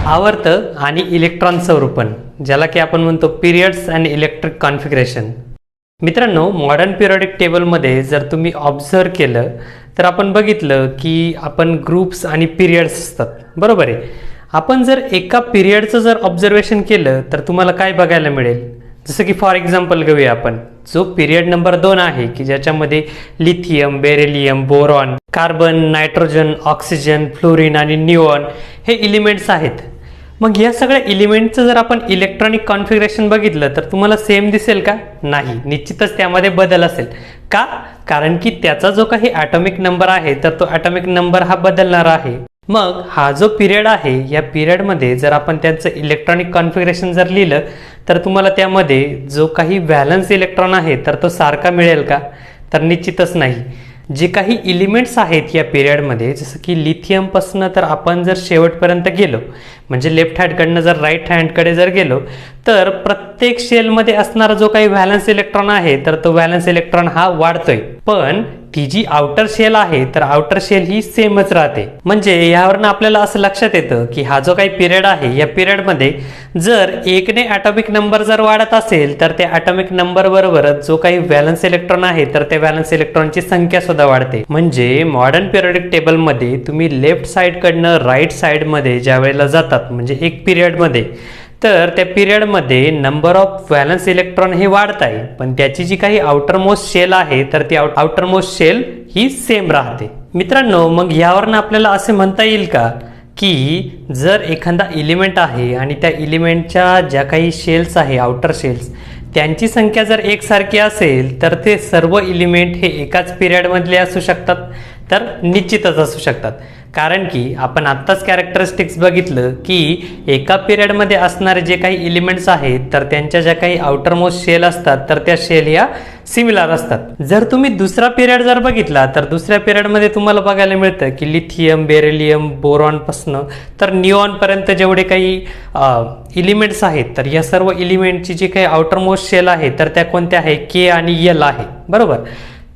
आवर्त आणि इलेक्ट्रॉन स्वरूपन, ज्याला की आपण म्हणतो पिरियड्स अँड इलेक्ट्रिक कॉन्फिगरेशन. मित्रांनो, मॉडर्न पिरियडिक टेबलमध्ये जर तुम्ही ऑब्झर्व केलं तर आपण बघितलं की आपण ग्रुप्स आणि पिरियड्स असतात, बरोबर आहे. आपण जर एका पिरियडचं जर ऑब्झर्वेशन केलं तर तुम्हाला काय बघायला मिळेल. जसं की फॉर एक्झाम्पल घेऊया आपण जो पिरियड नंबर 2 आहे की ज्याच्यामध्ये lithium, beryllium, boron, carbon, nitrogen, oxygen, fluorine आणि निऑन हे एलिमेंट्स आहेत. मग या सगळ्या एलिमेंटचं जर आपण इलेक्ट्रॉनिक कॉन्फिगरेशन बघितलं तर तुम्हाला सेम दिसेल का? नाही, निश्चितच त्यामध्ये बदल असेल. का? कारण की त्याचा जो काही ॲटॉमिक नंबर आहे तर तो ॲटॉमिक नंबर हा बदलणार आहे. मग हा जो पिरियड आहे या पिरियडमध्ये जर आपण त्यांचं इलेक्ट्रॉनिक कॉन्फिगरेशन जर लिहिलं तर तुम्हाला त्यामध्ये जो काही व्हॅलन्स इलेक्ट्रॉन आहे तर तो सारखा मिळेल का? तर निश्चितच नाही. जे काही एलिमेंट्स आहेत या पिरियडमध्ये, जसं की लिथियमपासून तर आपण जर शेवटपर्यंत गेलो म्हणजे लेफ्ट हँडकडनं जर राईट हँडकडे जर गेलो तर प्रत्येक शेलमध्ये असणारा जो काही व्हॅलन्स इलेक्ट्रॉन आहे तर तो व्हॅलन्स इलेक्ट्रॉन हा वाढतोय. पण ती जी आउटर शेल आहे तर आउटर शेल ही सेमच राहते. म्हणजे यावरनं आपल्याला असं लक्षात येतं की हा जो काही पिरियड आहे या पिरियडमध्ये जर एकने ॲटॉमिक नंबर जर वाढत असेल तर त्या ॲटॉमिक नंबर बरोबरच जो काही व्हॅलन्स इलेक्ट्रॉन आहे तर त्या व्हॅलन्स इलेक्ट्रॉनची संख्या सुद्धा वाढते. म्हणजे मॉडर्न पिरियडिक टेबलमध्ये तुम्ही लेफ्ट साईडकडनं राईट साईडमध्ये ज्या वेळेला जातात म्हणजे एक पिरियडमध्ये तर त्या पिरियडमध्ये नंबर ऑफ व्हॅलन्स इलेक्ट्रॉन हे वाढत आहे, पण त्याची जी काही आउटरमोस्ट शेल आहे तर ती आउटरमोस्ट शेल ही सेम राहते. मित्रांनो, मग यावरनं आपल्याला असे म्हणता येईल का की जर एखादा एलिमेंट आहे आणि त्या एलिमेंटच्या ज्या काही शेल्स आहे आउटर शेल्स त्यांची संख्या जर एकसारखी असेल तर ते सर्व एलिमेंट हे एकाच पिरियडमधले असू शकतात? तर निश्चितच असू शकतात. कारण की आपण आत्ताच कॅरेक्टरिस्टिक्स बघितलं की एका पिरियडमध्ये असणारे जे काही एलिमेंट्स आहेत तर त्यांच्या ज्या काही आउटरमोस्ट शेल असतात तर त्या शेल या सिमिलर असतात. जर तुम्ही दुसरा पिरियड जर बघितला तर दुसऱ्या पिरियडमध्ये तुम्हाला बघायला मिळतं की लिथियम, बेरिलियम, बोरॉनपासनं तर निऑनपर्यंत जेवढे काही एलिमेंट्स आहेत तर या सर्व एलिमेंटची जी काही आउटरमोस्ट शेल आहे तर त्या कोणत्या आहे? के आणि एल आहे, बरोबर.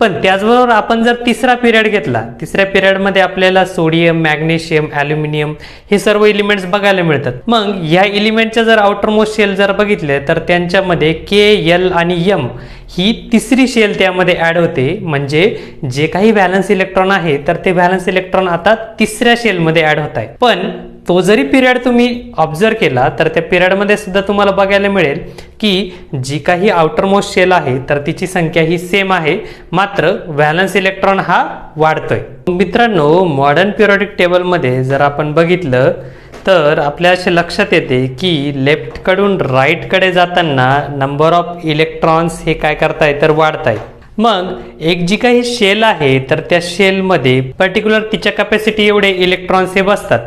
पण त्याचबरोबर आपण जर तिसरा पिरियड घेतला, तिसऱ्या पिरियडमध्ये आपल्याला सोडियम, मॅग्नेशियम, ॲल्युमिनियम हे सर्व एलिमेंट्स बघायला मिळतात. मग या एलिमेंटच्या जर आउटरमोस्ट शेल जर बघितले तर त्यांच्यामध्ये के, एल आणि एम ही तिसरी शेल त्यामध्ये ॲड होते. म्हणजे जे काही व्हॅलन्स इलेक्ट्रॉन आहे तर ते व्हॅलन्स इलेक्ट्रॉन आता तिसऱ्या शेलमध्ये ॲड होत आहे. पण तो जरी पिरियड तुम्ही ऑब्झर्व केला तर त्या पिरियडमध्ये सुद्धा तुम्हाला बघायला मिळेल की जी काही आउटरमोस्ट शेल आहे तर तिची संख्या ही सेम आहे, मात्र व्हॅलन्स इलेक्ट्रॉन हा वाढतोय. मित्रांनो, मॉडर्न पिरियडिक टेबलमध्ये जर आपण बघितलं तर आपल्या असे लक्षात येते की लेफ्टकडून राईटकडे जाताना नंबर ऑफ इलेक्ट्रॉन्स हे काय करताय तर वाढताय. मग एक जी काही शेल आहे तर त्या शेलमध्ये पर्टिक्युलर तिच्या कॅपॅसिटी एवढे इलेक्ट्रॉन्स हे बसतात.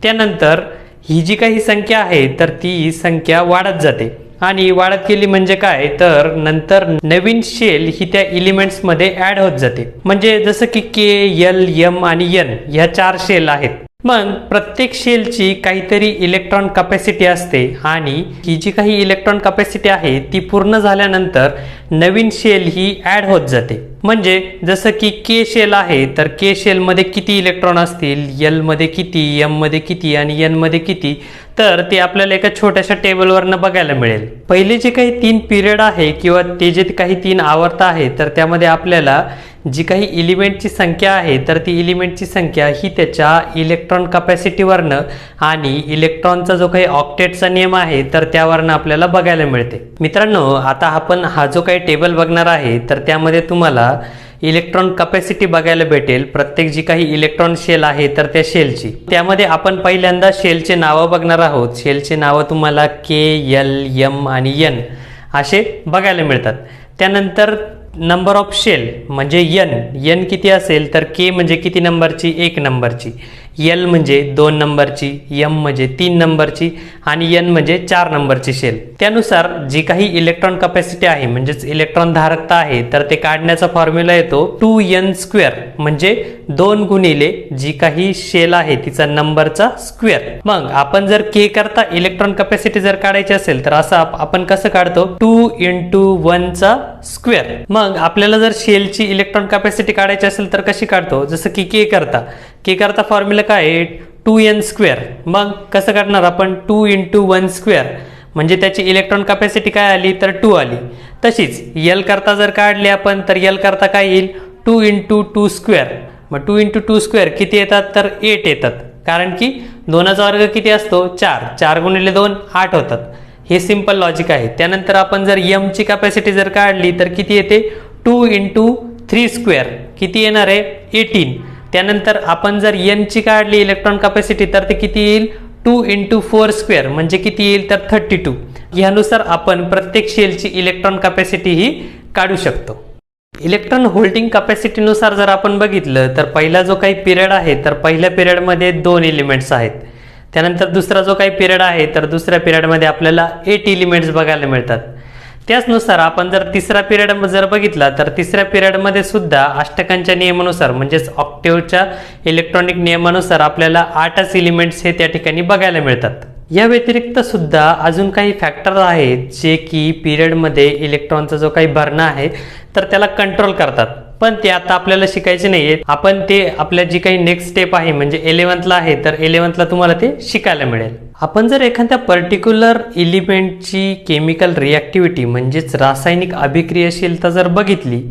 त्यानंतर ही जी काही संख्या आहे तर ती संख्या वाढत जाते आणि वाढत गेली म्हणजे काय तर नंतर नवीन शेल ही त्या एलिमेंट्समध्ये ॲड होत जाते. म्हणजे जसं की के, एल, एम आणि एन ह्या 4 शेल आहेत. मग प्रत्येक शेलची काहीतरी इलेक्ट्रॉन कॅपॅसिटी असते आणि ही जी काही इलेक्ट्रॉन कॅपॅसिटी आहे ती पूर्ण झाल्यानंतर नवीन शेल ही ॲड होत जाते. म्हणजे जसं की के शेल आहे तर के शेलमध्ये किती इलेक्ट्रॉन असतील, एल मध्ये किती, एम मध्ये किती आणि एन मध्ये किती, तर ते आपल्याला एका छोट्याशा टेबलवरनं बघायला मिळेल. पहिले जे काही 3 पिरियड आहे किंवा ते जे काही 3 आवर्त आहे तर त्यामध्ये आपल्याला जी काही एलिमेंटची संख्या आहे तर ती एलिमेंटची संख्या ही त्याच्या इलेक्ट्रॉन कॅपॅसिटीवरनं आणि इलेक्ट्रॉनचा जो काही ऑक्टेटचा नियम आहे तर त्यावरनं आपल्याला बघायला मिळते. मित्रांनो, आता आपण हा जो काही टेबल बघणार आहे तर त्यामध्ये तुम्हाला इलेक्ट्रॉन कॅपॅसिटी बघायला भेटेल प्रत्येक जी काही इलेक्ट्रॉन शेल आहे तर त्या शेलची. त्यामध्ये आपण पहिल्यांदा शेलचे नावं बघणार आहोत. शेलचे नावं तुम्हाला के, एल, एम आणि एन असे बघायला मिळतात. त्यानंतर नंबर ऑफ शेल म्हणजे एन किती असेल तर के म्हणजे किती नंबरची? 1 नंबरची. एल म्हणजे 2 नंबरची, एम म्हणजे 3 नंबरची आणि एन म्हणजे 4 नंबरची शेल. त्यानुसार जी काही इलेक्ट्रॉन कॅपॅसिटी आहे म्हणजेच इलेक्ट्रॉन धारकता आहे तर ते काढण्याचा फॉर्म्युला येतो 2n² म्हणजे 2 गुणिले जी काही शेल आहे तिचा नंबरचा स्क्वेअर. मग आपण जर के करता इलेक्ट्रॉन कॅपॅसिटी जर काढायची असेल तर असं आपण कसं काढतो? 2 × 1 चा स्क्वेअर. मग आपल्याला जर शेलची इलेक्ट्रॉन कॅपॅसिटी काढायची असेल तर कशी काढतो? जसं की के करता फॉर्म्युला काय आहे? 2n². मग कसं करणार आपण, 2 × 1² म्हणजे त्याची इलेक्ट्रॉन कॅपॅसिटी काय आली तर 2 आली. तशीच L करता जर काढली आपण तर L करता काय येईल 2 × 2². मग 2 × 2² किती येतात तर 8 येतात, कारण की 2चा वर्ग किती असतो 4, 4 × 2 8 होतात. हे सिंपल लॉजिक आहे. त्यानंतर आपण जर M ची कॅपॅसिटी जर काढली तर किती येते 2 × 3² किती येणार आहे 18. त्यानंतर आपण जर N ची काढली इलेक्ट्रॉन कॅपॅसिटी तर ते किती येईल 2 × 4² म्हणजे किती येईल तर 32. यानुसार आपण प्रत्येक शेलची इलेक्ट्रॉन कॅपॅसिटी ही काढू शकतो. इलेक्ट्रॉन होल्डिंग कॅपॅसिटीनुसार जर आपण बघितलं तर पहिला जो काही पिरियड आहे तर पहिल्या पिरियडमध्ये 2 एलिमेंट्स आहेत. त्यानंतर दुसरा जो काही पिरियड आहे तर दुसऱ्या पिरियडमध्ये आपल्याला 8 एलिमेंट्स बघायला मिळतात. त्याचनुसार आपण जर तिसरा पिरियड जर बघितला तर तिसऱ्या पिरियडमध्ये सुद्धा अष्टकांच्या नियमानुसार म्हणजेच ऑक्टेव्हच्या इलेक्ट्रॉनिक नियमानुसार आपल्याला 8च एलिमेंट्स हे त्या ठिकाणी बघायला मिळतात. या व्यतिरिक्त सुद्धा अजून काही फॅक्टर आहेत जे की पिरियडमध्ये इलेक्ट्रॉनचा जो काही भरणा आहे तर त्याला कंट्रोल करतात, पण ते आता आपल्याला शिकायचे नाहीये. आपण ते आपल्या जी काही नेक्स्ट स्टेप आहे म्हणजे 11th आहे तर 11th तुम्हाला ते शिकायला मिळेल. आपण जर एखाद्या पर्टिक्युलर एलिमेंटची केमिकल रिॲक्टिव्हिटी म्हणजेच रासायनिक अभिक्रियाशीलता जर बघितली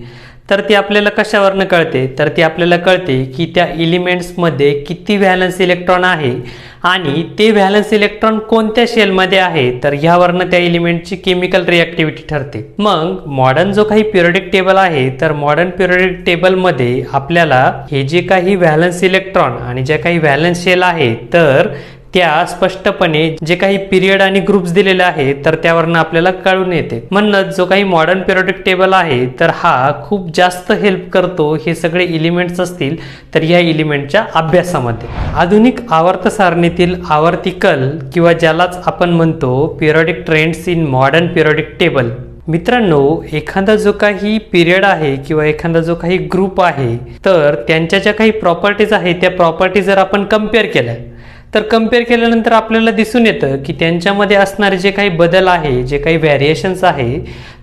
तर ती आपल्याला कशावरनं कळते तर ती आपल्याला कळते की त्या एलिमेंट्समध्ये किती व्हॅलन्स इलेक्ट्रॉन आहे आणि ते व्हॅलन्स इलेक्ट्रॉन कोणत्या शेलमध्ये आहे तर ह्यावरनं त्या एलिमेंटची केमिकल रिॲक्टिव्हिटी ठरते. मग मॉडर्न जो काही पिरियडिक टेबल आहे तर मॉडर्न पिरियडिक टेबलमध्ये आपल्याला हे जे काही व्हॅलन्स इलेक्ट्रॉन आणि जे काही व्हॅलन्स शेल आहे तर त्या स्पष्टपणे जे काही पिरियड आणि ग्रुप्स दिलेले आहेत तर त्यावरनं आपल्याला कळून येते. म्हणून जो काही मॉडर्न पिरियडिक टेबल आहे तर हा खूप जास्त हेल्प करतो हे सगळे एलिमेंट्स असतील तर या एलिमेंटच्या अभ्यासामध्ये. आधुनिक आवर्त सारणीतील आवर्तिकल किंवा ज्यालाच आपण म्हणतो periodic trends in modern periodic table. मित्रांनो, एखादा जो काही पिरियड आहे किंवा एखादा जो काही ग्रुप आहे तर त्यांच्या ज्या काही प्रॉपर्टीज आहेत त्या प्रॉपर्टी जर आपण कम्पेअर केल्या तर कम्पेअर केल्यानंतर आपल्याला दिसून येतं की त्यांच्यामध्ये असणारे जे काही बदल आहे जे काही व्हॅरिएशन्स आहे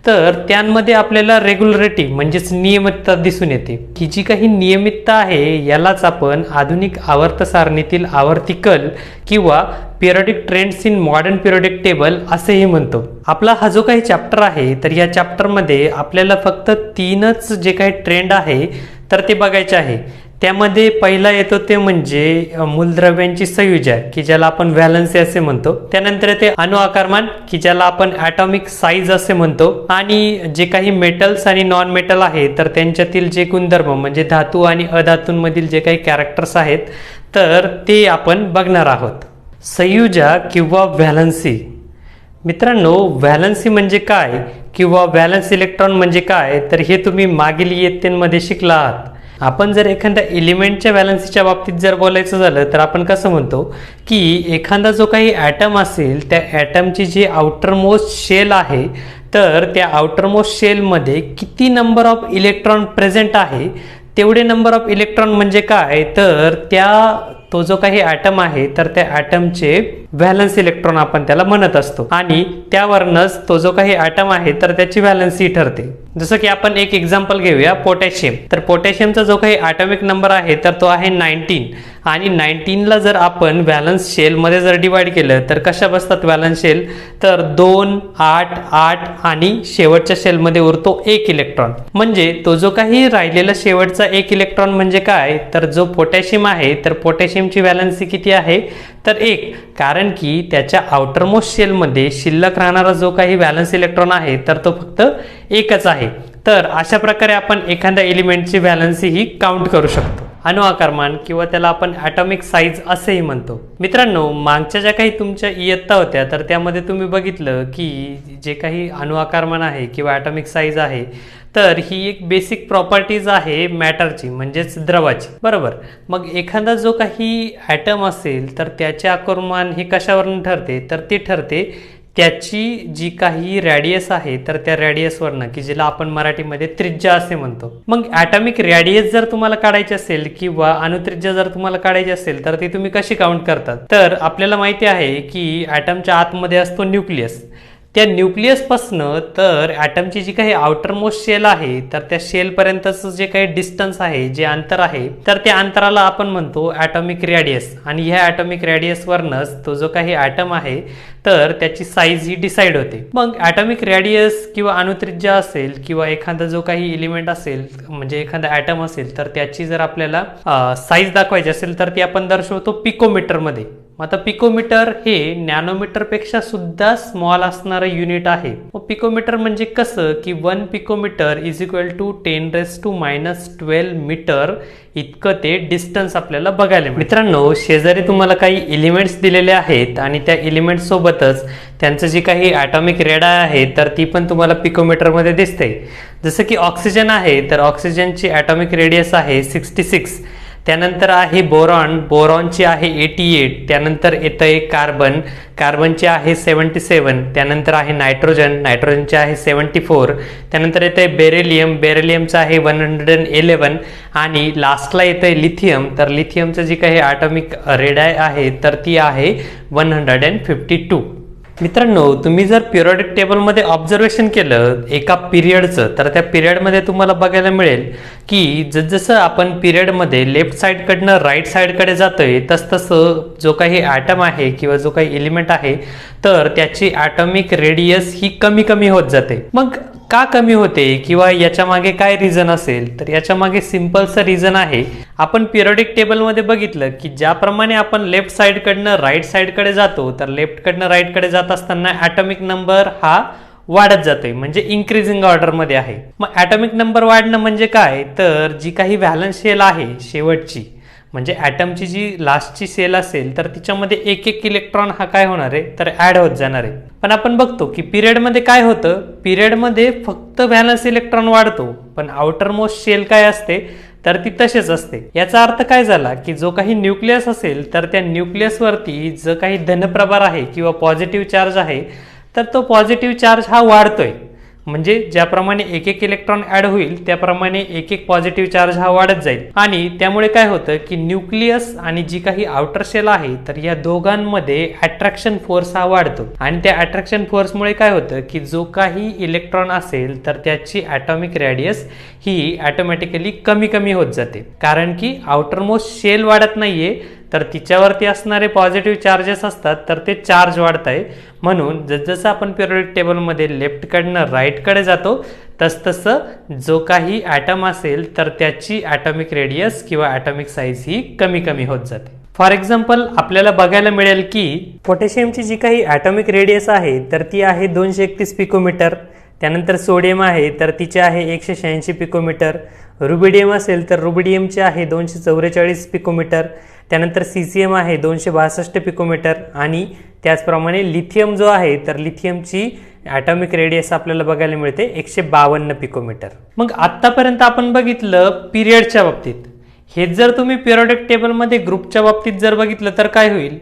तर त्यांमध्ये आपल्याला रेग्युलरिटी म्हणजेच नियमितता दिसून येते. ही जी काही नियमितता आहे यालाच आपण आधुनिक आवर्त सारणीतील आवर्तिकल किंवा periodic trends in modern periodic table असेही म्हणतो. आपला हा जो काही चॅप्टर आहे तर या चॅप्टरमध्ये आपल्याला फक्त 3च जे काही ट्रेंड आहे तर ते बघायचे आहे. त्यामध्ये पहिला येतो ते म्हणजे मूलद्रव्यांची संयुजा की ज्याला आपण व्हॅलन्सी असे म्हणतो. त्यानंतर येते अणु आकारमान की ज्याला आपण ॲटॉमिक साईज असे म्हणतो. आणि जे काही मेटल्स आणि नॉन मेटल आहे तर त्यांच्यातील जे गुणधर्म म्हणजे धातू आणि अधातूंमधील जे काही कॅरेक्टर्स आहेत तर ते आपण बघणार आहोत. संयुजा किंवा व्हॅलन्सी. मित्रांनो, व्हॅलन्सी म्हणजे काय किंवा व्हॅलन्स इलेक्ट्रॉन म्हणजे काय तर हे तुम्ही मागील इयत्तेमध्ये शिकला आहात. आपण जर एखाद्या एलिमेंटच्या व्हॅलन्सीच्या बाबतीत जर बोलायचं झालं तर आपण कसं म्हणतो की एखादा जो काही ॲटम असेल त्या ॲटमची जी आउटरमोस्ट शेल आहे तर त्या आउटरमोस्ट शेलमध्ये किती नंबर ऑफ इलेक्ट्रॉन प्रेझेंट आहे तेवढे नंबर ऑफ इलेक्ट्रॉन म्हणजे काय तर तो जो काही ॲटम आहे तर त्या ॲटमचे व्हॅलन्स इलेक्ट्रॉन आपण त्याला म्हणत असतो आणि त्यावरनच तो जो काही ॲटम आहे तर त्याची व्हॅलन्सी ठरते. जसं की आपण एक एक्झाम्पल घेऊया पोटॅशियम. तर पोटॅशियमचा जो काही ॲटॉमिक नंबर आहे तर तो आहे 19 आणि 19ला जर आपण व्हॅलन्स शेलमध्ये जर डिवाइड केलं तर कशा बसतात व्हॅलन्स शेल तर 2, 8, 8 आणि शेवटच्या शेलमध्ये उरतो 1 इलेक्ट्रॉन. म्हणजे तो जो काही राहिलेला शेवटचा 1 इलेक्ट्रॉन म्हणजे काय तर जो पोटॅशियम आहे तर पोटॅशियमची व्हॅलन्सी किती आहे तर 1, कारण की त्याच्या आउटरमोस्ट शेलमध्ये शिल्लक राहणारा जो काही व्हॅलन्स इलेक्ट्रॉन आहे तर तो फक्त 1च आहे. तर अशा प्रकारे आपण एखाद्या एलिमेंटची व्हॅलन्सी ही काउंट करू शकतो. अणु आकारमान किंवा त्याला आपण ॲटॉमिक साईज असेही म्हणतो. मित्रांनो, मागच्या ज्या काही तुमच्या इयत्ता होत्या तर त्यामध्ये तुम्ही बघितलं की जे काही अणु आकारमान आहे किंवा ॲटॉमिक साईज आहे तर ही एक बेसिक प्रॉपर्टीज आहे मॅटरची म्हणजेच द्रवाची, बरोबर. मग एखादा जो काही ॲटम असेल तर त्याचे आकारमान हे कशावरून ठरते तर ते ठरते त्याची जी काही रॅडियस आहे तर त्या रॅडियसवरनं की जिला आपण मराठीमध्ये त्रिज्या असे म्हणतो. मग ॲटॉमिक रॅडियस जर तुम्हाला काढायची असेल किंवा अणुत्रिज्या जर तुम्हाला काढायची असेल तर ती तुम्ही कशी काउंट करतात तर आपल्याला माहिती आहे की ॲटमच्या आतमध्ये असतो न्यूक्लियस. त्या न्यूक्लियसपासनं तर ॲटमची जी काही आउटर मोस्ट शेल आहे तर त्या शेलपर्यंतचं जे काही डिस्टन्स आहे, जे अंतर आहे, तर त्या अंतराला आपण म्हणतो ॲटॉमिक रेडियस. आणि ह्या ॲटॉमिक रेडियसवरनंच तो जो काही ॲटम आहे तर त्याची साईज ही डिसाईड होते. मग ॲटॉमिक रेडियस किंवा अणुत्रिज्या असेल किंवा एखादा जो काही एलिमेंट असेल म्हणजे एखादा ॲटम असेल तर त्याची जर आपल्याला साईज दाखवायची असेल तर ती आपण दर्शवतो पिकोमीटरमध्ये. आता पिकोमीटर हे नॅनोमीटरपेक्षा सुद्धा स्मॉल असणारं युनिट आहे. मग पिकोमीटर म्हणजे कसं की 1 picometre is equal to 10⁻⁻12 metre इतकं ते डिस्टन्स आपल्याला बघायला मिळेल. मित्रांनो, शेजारी तुम्हाला काही एलिमेंट्स दिलेले आहेत आणि त्या एलिमेंट सोबतच त्यांचं जी काही ॲटॉमिक रेडाय आहे तर ती पण तुम्हाला पिकोमीटरमध्ये दिसते. जसं की ऑक्सिजन आहे तर ऑक्सिजनची ॲटॉमिक रेडियस आहे 66. त्यानंतर आहे बोरॉन, बोरॉनची आहे 88. त्यानंतर येतं आहे कार्बन, कार्बनची आहे 77. त्यानंतर आहे नायट्रोजन, नायट्रोजनचे आहे 74. त्यानंतर येतं आहे बेरिलियम, बेरिलियमचं आहे 111. आणि लास्टला येतं आहे लिथियम, तर लिथियमचं जी काही ॲटॉमिक रेडाय आहे तर ती आहे 152. मित्रांनो, तुम्ही जर पिरियोडिक टेबलमध्ये ऑब्झर्वेशन केलं एका पिरियडचं तर त्या पिरियडमध्ये तुम्हाला बघायला मिळेल की जसजसं आपण पिरियडमध्ये लेफ्ट साईडकडनं राईट साईडकडे जातोय तसतसं जो काही ॲटम आहे किंवा जो काही एलिमेंट आहे तर त्याची ॲटॉमिक रेडियस ही कमी कमी होत जाते. मग का कमी होते किंवा याच्या मागे काय रिझन असेल तर याच्या मागे सिंपलचं रिझन आहे. आपण पिरियोडिक टेबलमध्ये बघितलं की ज्याप्रमाणे आपण लेफ्ट साईडकडनं राईट साईडकडे जातो तर लेफ्टकडनं राईटकडे जात असताना ॲटॉमिक नंबर हा वाढत जातोय म्हणजे इन्क्रीजिंग ऑर्डरमध्ये आहे. मग ॲटॉमिक नंबर वाढणं म्हणजे काय तर जी काही व्हॅलन्स शेल आहे शेवटची म्हणजे ॲटमची जी लास्टची सेल असेल तर तिच्यामध्ये एक एक इलेक्ट्रॉन हा काय होणार आहे तर ॲड होत जाणार आहे. पण आपण बघतो की पिरियडमध्ये काय होतं, पिरियडमध्ये फक्त व्हॅलन्स इलेक्ट्रॉन वाढतो पण आउटर मोस्ट शेल काय असते तर ती तसेच असते. याचा अर्थ काय झाला की जो काही न्यूक्लियस असेल तर त्या न्यूक्लियसवरती जो काही धनप्रभार आहे किंवा पॉझिटिव्ह चार्ज आहे तर तो पॉझिटिव्ह चार्ज हा वाढतोय. म्हणजे ज्याप्रमाणे एक एक इलेक्ट्रॉन ऍड होईल त्याप्रमाणे एक एक पॉझिटिव्ह चार्ज हा वाढत जाईल. आणि त्यामुळे काय होतं की न्यूक्लियस आणि जी काही आउटर शेल आहे तर या दोघांमध्ये अट्रॅक्शन फोर्स हा वाढतो. आणि त्या अट्रॅक्शन फोर्समुळे काय होतं की जो काही इलेक्ट्रॉन असेल तर त्याची ॲटॉमिक रेडियस ही ऑटोमॅटिकली कमी कमी होत जाते. कारण की आउटर मोस्ट शेल वाढत नाहीये तर तिच्यावरती असणारे पॉझिटिव्ह चार्जेस असतात तर ते चार्ज वाढत आहे. म्हणून जसजसं आपण पिरियोडिक टेबलमध्ये लेफ्टकडनं राईटकडे जातो तसतसं जो काही ॲटम असेल तर त्याची ॲटॉमिक रेडियस किंवा ॲटॉमिक साईज ही कमी कमी होत जाते. फॉर एक्झाम्पल आपल्याला बघायला मिळेल की पोटॅशियमची जी काही ॲटॉमिक रेडियस आहे तर ती आहे 231 पिकोमीटर. त्यानंतर सोडियम आहे तर तिचे आहे 186 पिकोमीटर. रुबिडियम असेल तर रुबिडियमचे आहे 244 पिकोमीटर. त्यानंतर सीसीएम आहे 262 पिकोमीटर. आणि त्याचप्रमाणे लिथियम जो आहे तर लिथियमची ॲटॉमिक रेडियस आपल्याला बघायला मिळते 152 पिकोमीटर. मग आत्तापर्यंत आपण बघितलं पिरियडच्या बाबतीत. हेच जर तुम्ही पिरियोडिक टेबलमध्ये ग्रुपच्या बाबतीत जर बघितलं तर काय होईल,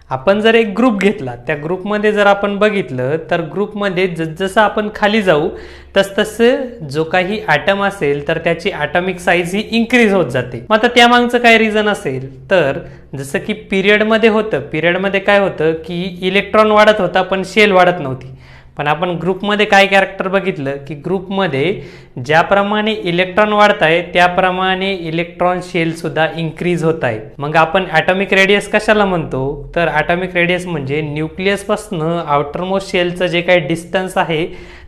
आपण जर एक ग्रुप घेतला त्या ग्रुपमध्ये जर आपण बघितलं तर ग्रुपमध्ये जसजसं आपण खाली जाऊ तसतसं जो काही ॲटम असेल तर त्याची ॲटॉमिक साईज ही इन्क्रीज होत जाते. मग आता त्यामागचं काय रिझन असेल तर जसं की पिरियडमध्ये होतं, पिरियडमध्ये काय होतं की इलेक्ट्रॉन वाढत होता पण शेल वाढत नव्हती. पण आपण ग्रुपमध्ये काय कॅरेक्टर बघितलं की ग्रुपमध्ये ज्याप्रमाणे इलेक्ट्रॉन वाढत आहे त्याप्रमाणे इलेक्ट्रॉन शेल सुद्धा इन्क्रीज होत आहे. मग आपण ॲटॉमिक रेडियस कशाला म्हणतो तर ॲटॉमिक रेडियस म्हणजे न्यूक्लियसपासून आउटरमोस्ट शेलचं जे काही डिस्टन्स आहे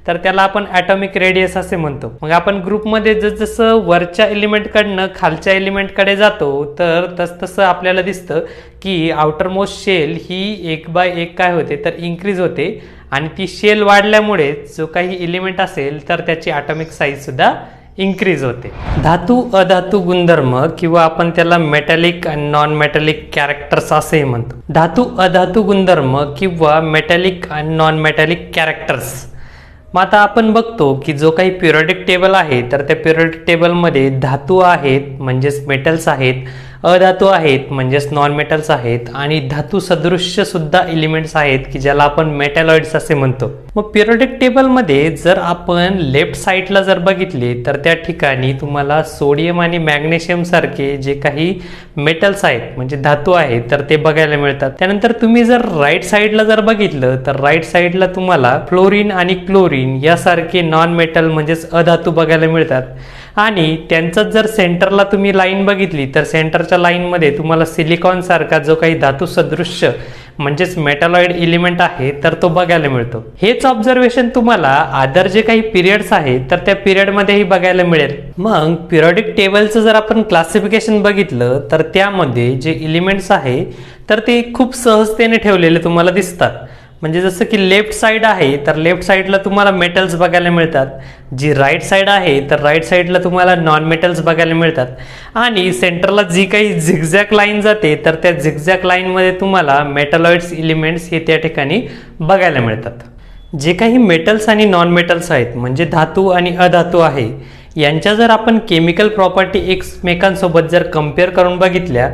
तर त्याला आपण ॲटॉमिक रेडियस असे म्हणतो. मग आपण ग्रुपमध्ये जसजसं वरच्या एलिमेंटकडनं खालच्या एलिमेंटकडे जातो तर तसतसं आपल्याला दिसतं की आउटरमोस्ट शेल ही 1 बाय 1 काय होते तर इन्क्रीज होते. आणि ती शेल वाढल्यामुळे जो काही एलिमेंट असेल तर त्याची ॲटॉमिक साईज सुद्धा इन्क्रीज होते. धातू अधातू गुणधर्म किंवा आपण त्याला मेटॅलिक आणि नॉन मेटॅलिक कॅरेक्टर्स असेही म्हणतो. धातू अधातू गुणधर्म किंवा मेटॅलिक आणि नॉन मेटॅलिक कॅरेक्टर्स. मग आता आपण बघतो की जो काही पिरियोडिक टेबल आहे तर त्या पिरियोडिक टेबलमध्ये धातू आहेत म्हणजेच मेटल्स आहेत अधातू आहेत म्हणजेच नॉन मेटल्स आहेत आणि धातू सदृश्य सुद्धा एलिमेंट्स आहेत की ज्याला आपण मेटॅलॉइड्स असे म्हणतो. मग पिरियोडिक टेबलमध्ये जर आपण लेफ्ट साईडला जर बघितले तर त्या ठिकाणी तुम्हाला सोडियम आणि मॅग्नेशियम सारखे जे काही मेटल्स आहेत म्हणजे धातू आहेत तर ते बघायला मिळतात. त्यानंतर तुम्ही जर राईट साईडला जर बघितलं तर राईट साईडला तुम्हाला फ्लोरीन आणि क्लोरीन यासारखे नॉन मेटल म्हणजेच अधातू बघायला मिळतात. आणि त्यांचं जर सेंटरला तुम्ही लाईन बघितली तर सेंटरच्या लाईनमध्ये तुम्हाला सिलिकॉन सारखा जो काही धातू सदृश्य म्हणजेच मेटॅलॉइड एलिमेंट आहे तर तो बघायला मिळतो. हेच ऑब्झर्वेशन तुम्हाला अदर जे काही पिरियड्स आहेत तर त्या पिरियडमध्येही बघायला मिळेल. मग पिरियोडिक टेबलचं जर आपण क्लासिफिकेशन बघितलं तर त्यामध्ये जे एलिमेंट्स आहे तर ते खूप सहजतेने ठेवलेले तुम्हाला दिसतात. म्हणजे जसं की लेफ्ट साईड आहे तर लेफ्ट साईडला तुम्हाला मेटल्स बघायला मिळतात, जी राईट साईड आहे तर राईट साईडला तुम्हाला नॉन मेटल्स बघायला मिळतात आणि सेंटरला जी काही झिगझॅग लाईन जाते तर त्या झिगझॅग लाईनमध्ये तुम्हाला मेटॅलॉइड्स एलिमेंट्स हे त्या ठिकाणी बघायला मिळतात. जे काही मेटल्स आणि नॉन मेटल्स आहेत म्हणजे धातू आणि अधातू आहे यांच्या जर आपण केमिकल प्रॉपर्टी एकमेकांसोबत जर कम्पेअर करून बघितल्या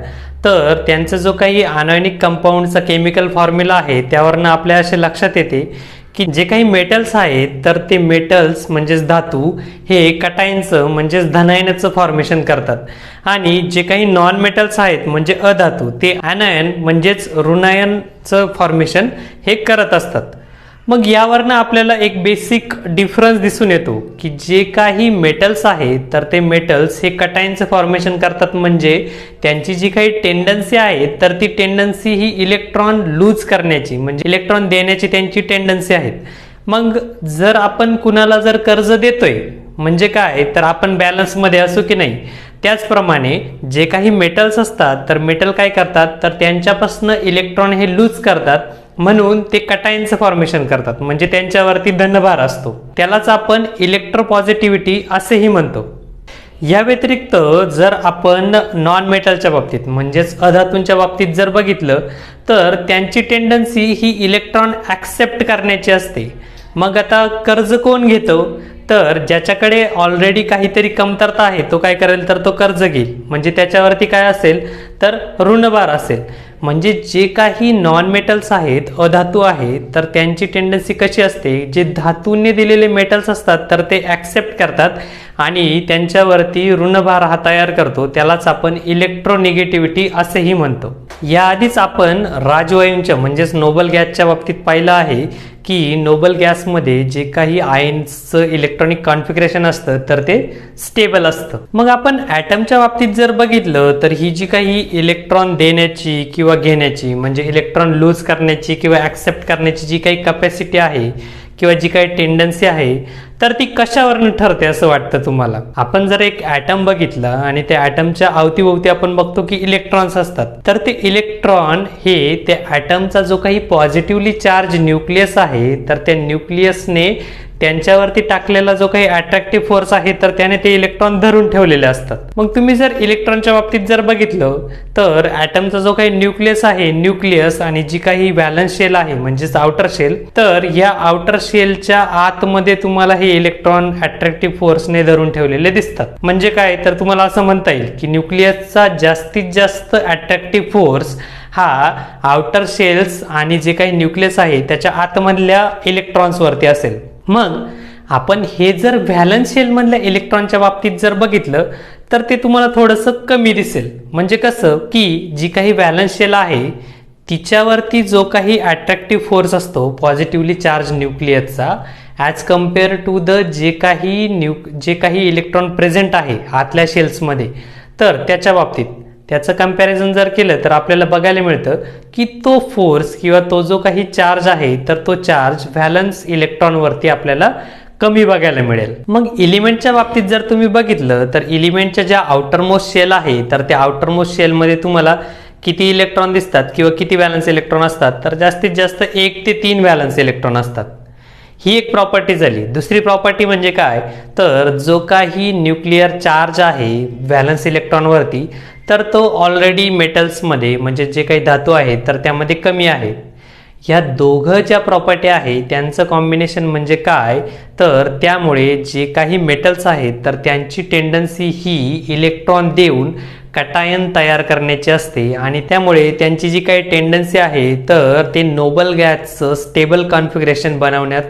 तर त्यांचा जो काही आयनिक कंपाऊंडचा केमिकल फॉर्म्युला आहे त्यावरनं आपल्या असे लक्षात येते की जे काही मेटल्स आहेत तर ते मेटल्स म्हणजेच धातू हे कटायनचं म्हणजेच धनायनाचं फॉर्मेशन करतात आणि जे काही नॉन मेटल्स आहेत म्हणजे अधातू ते ॲनायन म्हणजेच ऋणायनचं फॉर्मेशन हे करत असतात. मग यावरनं आपल्याला एक बेसिक डिफरन्स दिसून येतो की जे काही मेटल्स आहेत तर ते मेटल्स हे कटायनचं फॉर्मेशन करतात म्हणजे त्यांची जी काही टेंडन्सी आहे तर ती टेंडन्सी ही इलेक्ट्रॉन लूज करण्याची म्हणजे इलेक्ट्रॉन देण्याची त्यांची टेंडन्सी आहेत. मग जर आपण कुणाला जर कर्ज देतोय म्हणजे काय तर आपण बॅलन्समध्ये असू की नाही, त्याचप्रमाणे जे काही मेटल्स असतात तर मेटल काय करतात तर त्यांच्यापासून इलेक्ट्रॉन हे लूज करतात म्हणून ते कटायनचं फॉर्मेशन करतात म्हणजे त्यांच्यावरती धनभार असतो. त्यालाच आपण इलेक्ट्रोपॉझिटिव्हिटी असेही म्हणतो. या व्यतिरिक्त जर आपण नॉन मेटलच्या बाबतीत म्हणजेच अधातूंच्या बाबतीत जर बघितलं तर त्यांची टेंडन्सी ही इलेक्ट्रॉन ॲक्सेप्ट करण्याची असते. मग आता कर्ज कोण घेतो तर ज्याच्याकडे ऑलरेडी काहीतरी कमतरता आहे तो काय करेल तर तो कर्ज घेईल म्हणजे त्याच्यावरती काय असेल तर ऋणभार असेल. म्हणजे जे काही नॉन मेटल्स आहेत अधातू आहेत तर त्यांची टेंडन्सी कशी असते जे धातूने दिलेले मेटल्स असतात तर ते ॲक्सेप्ट करतात आणि त्यांच्यावरती ऋणभार हा तयार करतो. त्यालाच आपण इलेक्ट्रोनिगेटिव्हिटी असेही म्हणतो. याआधीच आपण राजवायूंच्या म्हणजेच नोबल गॅसच्या बाबतीत पाहिलं आहे की नोबल गॅसमध्ये जे काही आयन्सचं इलेक्ट्रॉनिक कॉन्फिगरेशन असतं तर ते स्टेबल असतं. मग आपण ॲटमच्या बाबतीत जर बघितलं तर ही जी काही इलेक्ट्रॉन देण्याची किंवा घेण्याची म्हणजे इलेक्ट्रॉन लूज करण्याची किंवा ॲक्सेप्ट करण्याची जी काही कॅपॅसिटी आहे किंवा जी काही टेंडन्सी आहे तर ती कशावरून ठरते असं वाटतं तुम्हाला? आपण जर एक ॲटम बघितला आणि त्या ॲटमच्या अवतीभोवती आपण बघतो की इलेक्ट्रॉन्स असतात तर ते इलेक्ट्रॉन हे त्या ॲटमचा जो काही पॉझिटिव्हली चार्ज न्यूक्लियस आहे तर त्या न्यूक्लियसने त्यांच्यावरती टाकलेला जो काही अट्रॅक्टिव्ह फोर्स आहे तर त्याने ते इलेक्ट्रॉन धरून ठेवलेले असतात. मग तुम्ही जर इलेक्ट्रॉनच्या बाबतीत जर बघितलं तर ॲटमचा जो काही न्यूक्लियस आहे न्यूक्लियस आणि जी काही व्हॅलन्स शेल आहे म्हणजेच आउटर शेल तर या आउटर शेलच्या आतमध्ये तुम्हाला हे इलेक्ट्रॉन अट्रॅक्टिव्ह फोर्सने धरून ठेवलेले दिसतात. म्हणजे काय तर तुम्हाला असं म्हणता येईल की न्यूक्लियसचा जास्तीत जास्त अट्रॅक्टिव्ह फोर्स हा आउटर शेल्स आणि जे काही न्यूक्लियस आहे त्याच्या आतमधल्या इलेक्ट्रॉन्सवरती असेल. मग आपण हे जर व्हॅलन्स शेलमधल्या इलेक्ट्रॉनच्या बाबतीत जर बघितलं तर ते तुम्हाला थोडंसं कमी दिसेल. म्हणजे कसं की जी काही व्हॅलन्स शेल आहे तिच्यावरती जो काही अट्रॅक्टिव्ह फोर्स असतो पॉझिटिव्हली चार्ज न्यूक्लियसचा ॲज कम्पेअर टू द जे काही इलेक्ट्रॉन प्रेझेंट आहे आतल्या शेल्समध्ये तर त्याच्या बाबतीत त्याचं कम्पॅरिझन जर केलं तर आपल्याला बघायला मिळतं की तो फोर्स किंवा तो जो काही चार्ज आहे तर तो चार्ज व्हॅलन्स इलेक्ट्रॉनवरती आपल्याला कमी बघायला मिळेल. मग एलिमेंटच्या बाबतीत जर तुम्ही बघितलं तर एलिमेंटच्या ज्या आउटरमोस्ट शेल आहे तर त्या आउटरमोस्ट शेलमध्ये तुम्हाला किती इलेक्ट्रॉन दिसतात किंवा किती व्हॅलन्स इलेक्ट्रॉन असतात तर जास्तीत जास्त 1 ते 3 व्हॅलन्स इलेक्ट्रॉन असतात. ही एक प्रॉपर्टी झाली. दुसरी प्रॉपर्टी म्हणजे काय तर जो काही न्यूक्लिअर चार्ज आहे व्हॅलन्स इलेक्ट्रॉनवरती तर तो ऑलरेडी मेटल्समध्ये म्हणजे जे काही धातू आहेत तर त्यामध्ये कमी आहे. ह्या दोघं ज्या प्रॉपर्टी आहे त्यांचं कॉम्बिनेशन म्हणजे काय तर त्यामुळे जे काही मेटल्स आहेत तर त्यांची टेंडन्सी ही इलेक्ट्रॉन देऊन कटायन तयार करण्याची असते आणि त्यामुळे त्यांची जी काही टेंडन्सी आहे तर ते नोबल गॅसचं स्टेबल कॉन्फिगरेशन बनवण्यात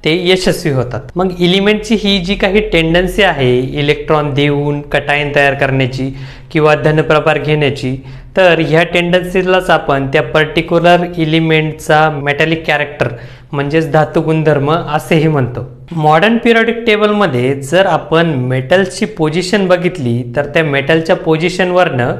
ते यशस्वी होतात. मग एलिमेंटची ही जी काही टेंडन्सी आहे इलेक्ट्रॉन देऊन कटायन तयार करण्याची किंवा धनप्रभार घेण्याची, तर ह्या टेंडन्सीलाच आपण त्या पर्टिक्युलर एलिमेंटचा मेटॅलिक कॅरेक्टर म्हणजेच धातू गुणधर्म असेही म्हणतो. मॉडर्न पिरियडिक टेबलमध्ये जर आपण मेटल्सची पोझिशन बघितली तर त्या मेटलच्या पोझिशनवरनं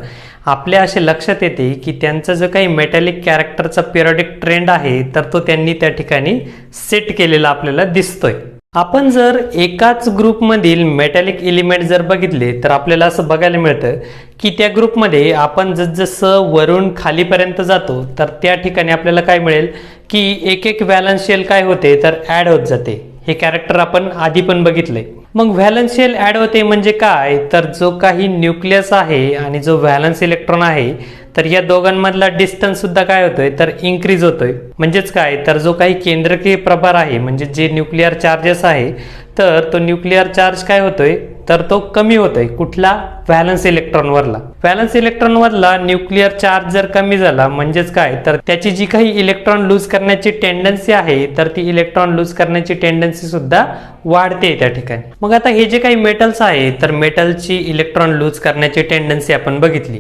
आपल्या असे लक्षात येते की त्यांचा जो काही मेटॅलिक कॅरेक्टरचा पिरियडिक ट्रेंड आहे तर तो त्यांनी त्या ठिकाणी सेट केलेला आपल्याला दिसतोय. आपण जर एकाच ग्रुपमधील मेटॅलिक एलिमेंट जर बघितले तर आपल्याला असं बघायला मिळतं की त्या ग्रुपमध्ये आपण जसं वरून खालीपर्यंत जातो तर त्या ठिकाणी आपल्याला काय मिळेल की एक एक व्हॅलन्स शेल काय होते तर ॲड होत जाते. हे कॅरेक्टर आपण आधी पण बघितलंय. मग व्हॅलन्स शेल ॲड होते म्हणजे काय, तर जो काही न्यूक्लियस आहे आणि जो व्हॅलन्स इलेक्ट्रॉन आहे तर या दोघांमधला डिस्टन्स सुद्धा काय होतोय तर इन्क्रीज होतोय. म्हणजेच काय, तर जो काही केंद्रकीय प्रभार आहे म्हणजे जे न्यूक्लिअर चार्जेस आहे तर तो न्यूक्लिअर चार्ज काय होतोय तर तो कमी होतोय. कुठला, व्हॅलन्स इलेक्ट्रॉनवरला. व्हॅलन्स इलेक्ट्रॉनवरला न्यूक्लिअर चार्ज जर कमी झाला म्हणजेच काय, तर त्याची जी काही इलेक्ट्रॉन लूज करण्याची टेंडन्सी आहे तर ती इलेक्ट्रॉन लूज करण्याची टेंडन्सी सुद्धा वाढते त्या ठिकाणी. मग आता हे जे काही मेटल्स आहे तर मेटलची इलेक्ट्रॉन लूज करण्याची टेंडन्सी आपण बघितली.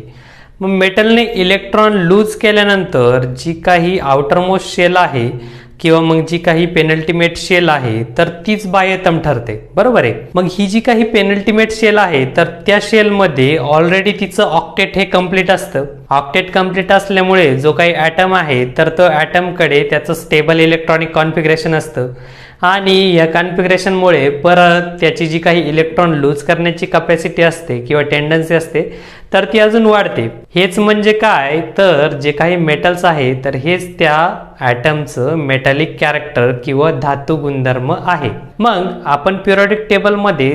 मग मेटलने इलेक्ट्रॉन लूज केल्यानंतर जी काही आउटरमोस्ट शेल आहे किंवा मग जी काही पेनल्टिमेट शेल आहे तर तीच बाह्यतम ठरते, बरोबर आहे. मग ही जी काही पेनल्टिमेट शेल आहे तर त्या शेलमध्ये ऑलरेडी तिचं ऑक्टेट हे कम्प्लीट असतं. ऑक्टेट कम्प्लीट असल्यामुळे जो काही ॲटम आहे तर तो ॲटमकडे त्याचं स्टेबल इलेक्ट्रॉनिक कॉन्फिगरेशन असतं आणि या कॉन्फिगरेशनमुळे परत त्याची जी काही इलेक्ट्रॉन लूज करण्याची कॅपॅसिटी असते किंवा टेंडन्सी असते तर ती अजून वाढते. हेच म्हणजे काय, तर जे काही मेटल्स आहे तर हेच त्या ॲटमचं मेटॅलिक कॅरेक्टर किंवा धातू गुणधर्म आहे. मग आपण पिरियडिक टेबलमध्ये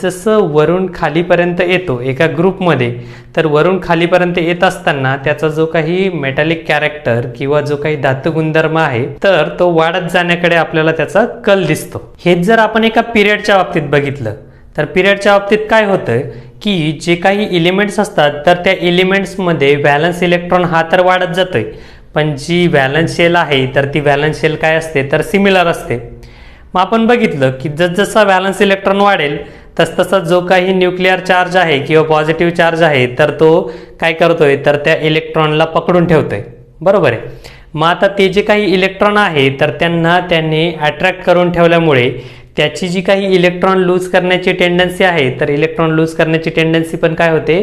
जसं वरून खालीपर्यंत येतो एका ग्रुपमध्ये तर वरून खालीपर्यंत येत असताना त्याचा जो काही मेटॅलिक कॅरेक्टर किंवा जो काही धातू गुणधर्म आहे तर तो वाढत जाण्याकडे आपल्याला त्याचा कल दिसतो. हेच जर आपण एका पिरियडच्या बाबतीत बघितलं तर पिरियडच्या बाबतीत काय होतं की जे काही एलिमेंट्स असतात तर त्या एलिमेंट्समध्ये व्हॅलन्स इलेक्ट्रॉन हा तर वाढत जातोय पण जी व्हॅलन्स शेल आहे तर ती व्हॅलन्स शेल काय असते तर सिमिलर असते. मग आपण बघितलं की जसजसा व्हॅलन्स इलेक्ट्रॉन वाढेल तसतसा जो काही न्यूक्लिअर चार्ज आहे किंवा पॉझिटिव्ह चार्ज आहे तर तो काय करतोय तर त्या इलेक्ट्रॉनला पकडून ठेवतोय, बरोबर आहे. मग आता ते जे काही इलेक्ट्रॉन आहे तर त्यांना त्याने अट्रॅक्ट करून ठेवल्यामुळे त्याची जी काही इलेक्ट्रॉन लूज करण्याची टेंडन्सी आहे तर इलेक्ट्रॉन लूज करण्याची टेंडन्सी पण काय होते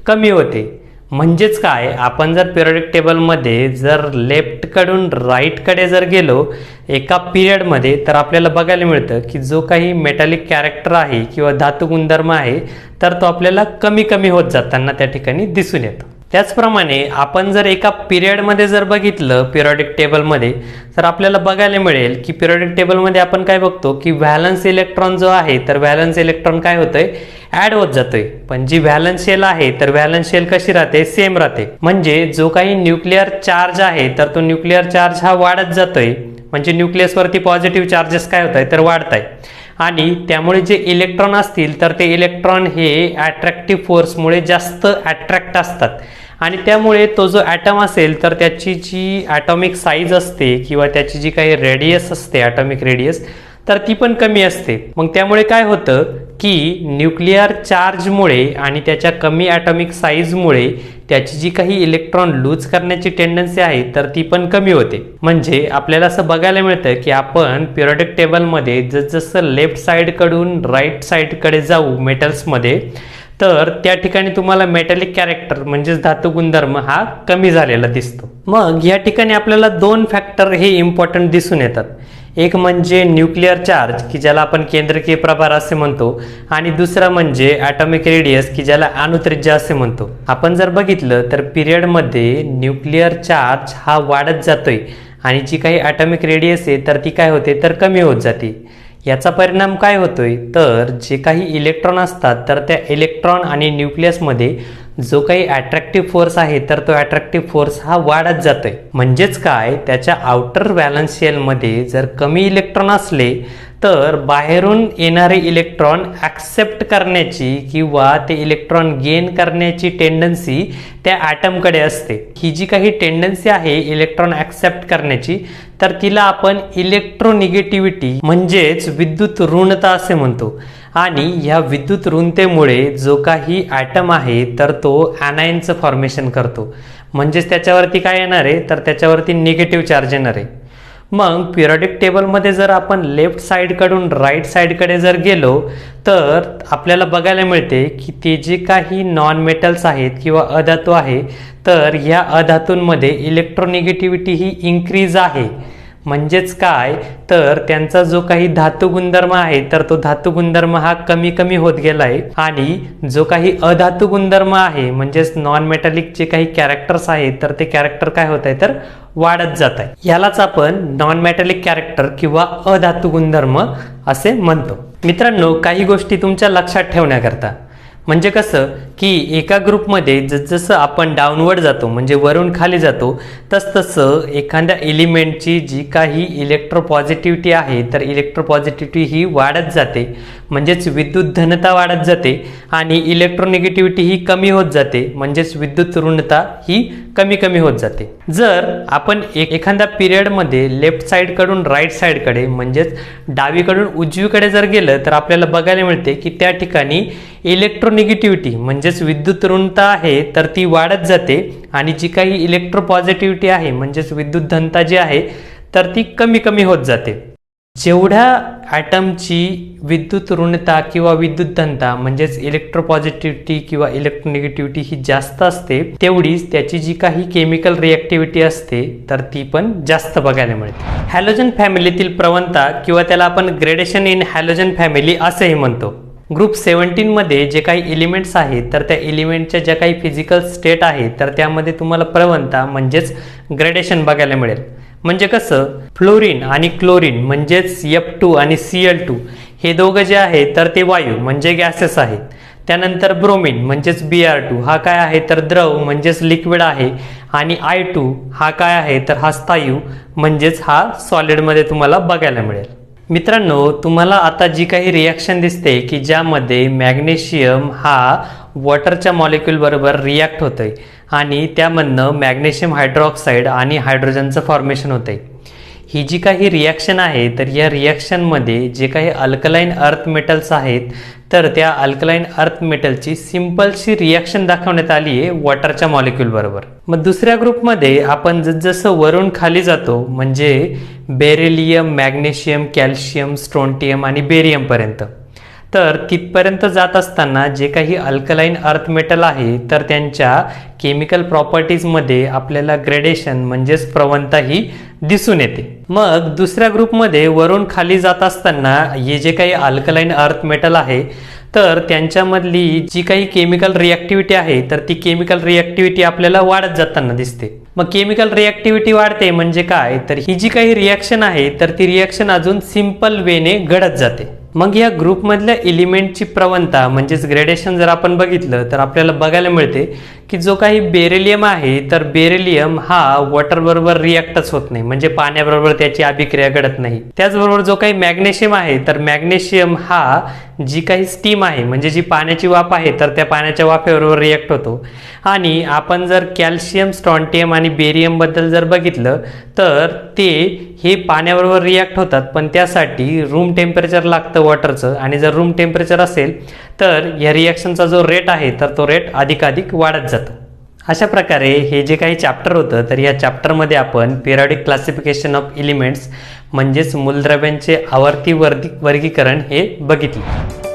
कमी होते. म्हणजेच काय, आपण जर पिरियडिक टेबलमध्ये जर लेफ्टकडून राईटकडे जर गेलो एका पिरियडमध्ये तर आपल्याला बघायला मिळतं की जो काही मेटॅलिक कॅरेक्टर आहे किंवा धातू गुणधर्म आहे तर तो आपल्याला कमी कमी होत जाताना त्या ठिकाणी दिसून येतो. त्याचप्रमाणे आपण जर एका पिरियडमध्ये जर बघितलं पिरियडिक टेबलमध्ये तर आपल्याला बघायला मिळेल की पिरियडिक टेबलमध्ये आपण काय बघतो की व्हॅलन्स इलेक्ट्रॉन जो आहे तर व्हॅलन्स इलेक्ट्रॉन काय होतोय ॲड होत जातोय. पण जी व्हॅलन्स शेल आहे तर व्हॅलन्स शेल कशी राहते, सेम राहते. म्हणजे जो काही न्यूक्लिअर चार्ज आहे तर तो न्यूक्लिअर चार्ज हा वाढत जातोय. म्हणजे न्यूक्लियसवरती पॉझिटिव्ह चार्जेस काय होत आहे तर वाढत आहे आणि त्यामुळे जे इलेक्ट्रॉन असतील तर ते इलेक्ट्रॉन हे अट्रॅक्टिव्ह फोर्समुळे जास्त अट्रॅक्ट असतात आणि त्यामुळे तो जो ॲटम असेल तर त्याची जी ॲटॉमिक साईज असते किंवा त्याची जी काही रेडियस असते ॲटॉमिक रेडियस तर ती पण कमी असते. मग त्यामुळे काय होतं की न्यूक्लिअर चार्जमुळे आणि त्याच्या कमी ॲटॉमिक साईजमुळे त्याची जी काही इलेक्ट्रॉन लूज करण्याची टेंडन्सी आहे तर ती पण कमी होते. म्हणजे आपल्याला असं बघायला मिळतं की आपण पिरियडिक टेबलमध्ये जसं लेफ्ट साईडकडून राईट साईडकडे जाऊ मेटल्समध्ये तर त्या ठिकाणी तुम्हाला मेटॅलिक कॅरेक्टर म्हणजेच धातू गुणधर्म हा कमी झालेला दिसतो. मग या ठिकाणी आपल्याला दोन फॅक्टर हे इम्पॉर्टंट दिसून येतात. एक म्हणजे न्यूक्लिअर चार्ज की ज्याला आपण केंद्रकीय प्रभार असे म्हणतो आणि दुसरा म्हणजे ॲटॉमिक रेडियस की ज्याला अणुत्रिज्या असे म्हणतो. आपण जर बघितलं तर पिरियडमध्ये न्यूक्लिअर चार्ज हा वाढत जातोय आणि जी काही ॲटॉमिक रेडियस आहे तर ती काय होते तर कमी होत जाते. याचा परिणाम काय होतोय तर जे काही इलेक्ट्रॉन असतात तर त्या इलेक्ट्रॉन आणि न्यूक्लियसमध्ये जो काही अट्रॅक्टिव्ह फोर्स आहे तर तो अट्रॅक्टिव्ह फोर्स हा वाढत जातोय. म्हणजेच काय, त्याच्या आउटर व्हॅलन्स शेलमध्ये जर कमी इलेक्ट्रॉन असले तर बाहेरून येणारे इलेक्ट्रॉन ॲक्सेप्ट करण्याची किंवा ते इलेक्ट्रॉन गेन करण्याची टेंडन्सी त्या ॲटमकडे असते. ही जी काही टेंडन्सी आहे इलेक्ट्रॉन ॲक्सेप्ट करण्याची, तर तिला आपण इलेक्ट्रोनिगेटिव्हिटी म्हणजेच विद्युत ऋणता असे म्हणतो. आणि ह्या विद्युत ऋणतेमुळे जो काही ॲटम आहे तर तो ॲनायनचं फॉर्मेशन करतो. म्हणजेच त्याच्यावरती काय येणार आहे, तर त्याच्यावरती निगेटिव्ह चार्ज येणार आहे. मग पिरियडिक टेबलमध्ये जर आपण लेफ्ट साईडकडून राईट साईडकडे जर गेलो तर आपल्याला बघायला मिळते की ते जे काही नॉन मेटल्स आहेत किंवा अधातू आहे, तर ह्या अधातूंमध्ये इलेक्ट्रोनिगेटिव्हिटी ही इन्क्रीज आहे. म्हणजेच काय, तर त्यांचा जो काही धातू गुणधर्म आहे तर तो धातू गुणधर्म हा कमी कमी होत गेला आहे. आणि जो काही अधातू गुणधर्म आहे म्हणजेच नॉन मेटॅलिक जे काही कॅरेक्टर्स आहेत तर ते कॅरेक्टर काय होत आहे, तर वाढत जात आहे. यालाच आपण नॉन मेटॅलिक कॅरेक्टर किंवा अधातू गुणधर्म असे म्हणतो. मित्रांनो, काही गोष्टी तुमच्या लक्षात ठेवण्याकरता, म्हणजे कसं की एका ग्रुपमध्ये जसजसं आपण डाऊनवर्ड जातो म्हणजे वरून खाली जातो तसतसं एखाद्या एलिमेंटची जी काही इलेक्ट्रोपॉझिटिव्हिटी आहे तर इलेक्ट्रोपॉझिटिव्हिटी ही वाढत जाते. म्हणजेच विद्युत धनता वाढत जाते आणि इलेक्ट्रोनिगेटिव्हिटी ही कमी होत जाते. म्हणजेच विद्युत ऋणता ही कमी कमी होत जाते. जर आपण एखाद्या पिरियडमध्ये लेफ्ट साईडकडून राईट साईडकडे म्हणजेच डावीकडून उजवीकडे जर गेलं तर आपल्याला बघायला मिळते की त्या ठिकाणी इलेक्ट्रोनिगेटिव्हिटी म्हणजेच विद्युत ऋणता आहे तर ती वाढत जाते आणि जी काही इलेक्ट्रोपॉझिटिव्हिटी आहे म्हणजेच विद्युत धनता जी आहे तर ती कमी कमी होत जाते. जेवढ्या ॲटमची विद्युत ऋणता किंवा विद्युत धनता म्हणजेच इलेक्ट्रोपॉझिटिव्हिटी किंवा इलेक्ट्रोनिगेटिव्हिटी ही जास्त असते तेवढीच त्याची जी काही केमिकल रिॲक्टिव्हिटी असते तर ती पण जास्त बघायला मिळते. हॅलोजन फॅमिलीतील प्रवणता किंवा त्याला आपण ग्रेडेशन इन हॅलोजन फॅमिली असेही म्हणतो. ग्रुप 17 मध्ये जे काही एलिमेंट्स आहेत तर त्या एलिमेंटच्या ज्या काही फिजिकल स्टेट आहे तर त्यामध्ये तुम्हाला प्रवणता म्हणजेच ग्रेडेशन बघायला मिळेल. म्हणजे कसं, फ्लोरीन आणि क्लोरीन म्हणजेच F2 आणि Cl2 हे दोघं जे आहेत तर ते वायू म्हणजे गॅसेस आहेत. त्यानंतर ब्रोमीन म्हणजेच Br2 हा काय आहे तर द्रव म्हणजेच लिक्विड आहे. आणि I2 हा काय आहे तर हा स्थायू म्हणजेच हा सॉलिडमध्ये तुम्हाला बघायला मिळेल. मित्रांनो, तुम्हाला आता जी काही रिॲक्शन दिसते की ज्यामध्ये मॅग्नेशियम हा वॉटरच्या मॉलिक्यूल बरोबर रिॲक्ट होतोय आणि त्यामधनं मॅग्नेशियम हायड्रॉक्साईड आणि हायड्रोजनचं फॉर्मेशन होतंय. ही जी काही रिॲक्शन आहे तर या रिॲक्शनमध्ये जे काही अल्कलाईन अर्थ मेटल्स आहेत तर त्या अल्कलाईन अर्थ मेटलची सिंपलशी रिॲक्शन दाखवण्यात आली आहे वॉटरच्या मॉलिक्यूल बरोबर. मग दुसऱ्या ग्रुपमध्ये आपण जसं वरून खाली जातो म्हणजे बेरिलियम, मॅग्नेशियम, कॅल्शियम, स्ट्रोंटियम आणि बेरियमपर्यंत, तर तिथपर्यंत जात असताना जे काही अल्कलाईन अर्थ मेटल आहे तर त्यांच्या केमिकल प्रॉपर्टीजमध्ये आपल्याला ग्रेडेशन म्हणजेच प्रवणता ही दिसून येते. मग दुसऱ्या ग्रुपमध्ये वरून खाली जात असताना हे जे काही अल्कलाईन अर्थ मेटल आहे तर त्यांच्यामधली जी काही केमिकल रिॲक्टिव्हिटी आहे तर ती केमिकल रिॲक्टिव्हिटी आपल्याला वाढत जाताना दिसते. मग केमिकल रिॲक्टिव्हिटी वाढते म्हणजे काय, तर ही जी काही रिॲक्शन आहे तर ती रिॲक्शन अजून सिंपल वेने घडत जाते. मग या ग्रुपमधल्या एलिमेंटची प्रवणता म्हणजेच ग्रेडेशन जर आपण बघितलं तर आपल्याला बघायला मिळते की जो काही बेरिलियम आहे तर बेरिलियम हा वॉटर बरोबर रिॲक्टच होत नाही, म्हणजे पाण्याबरोबर त्याची अभिक्रिया घडत नाही. त्याचबरोबर जो काही मॅग्नेशियम आहे तर मॅग्नेशियम हा जी काही स्टीम आहे म्हणजे जी पाण्याची वाफ आहे तर त्या पाण्याच्या वाफेबरोबर रिॲक्ट होतो. आणि आपण जर कॅल्शियम, स्ट्रॉन्टियम आणि बेरियम बद्दल जर बघितलं तर ते हे पाण्याबरोबर रिॲक्ट होतात, पण त्यासाठी रूम टेम्परेचर लागतं वॉटरचं. आणि जर रूम टेम्परेचर असेल तर या रिॲक्शनचा जो रेट आहे तर तो रेट अधिकाधिक वाढत जातो. अशा प्रकारे हे जे काही चॅप्टर होतं तर या चॅप्टरमध्ये आपण पिरियडिक क्लासिफिकेशन ऑफ एलिमेंट्स म्हणजेच मूलद्रव्यांचे आवर्ती वर्गीकरण हे बघितले.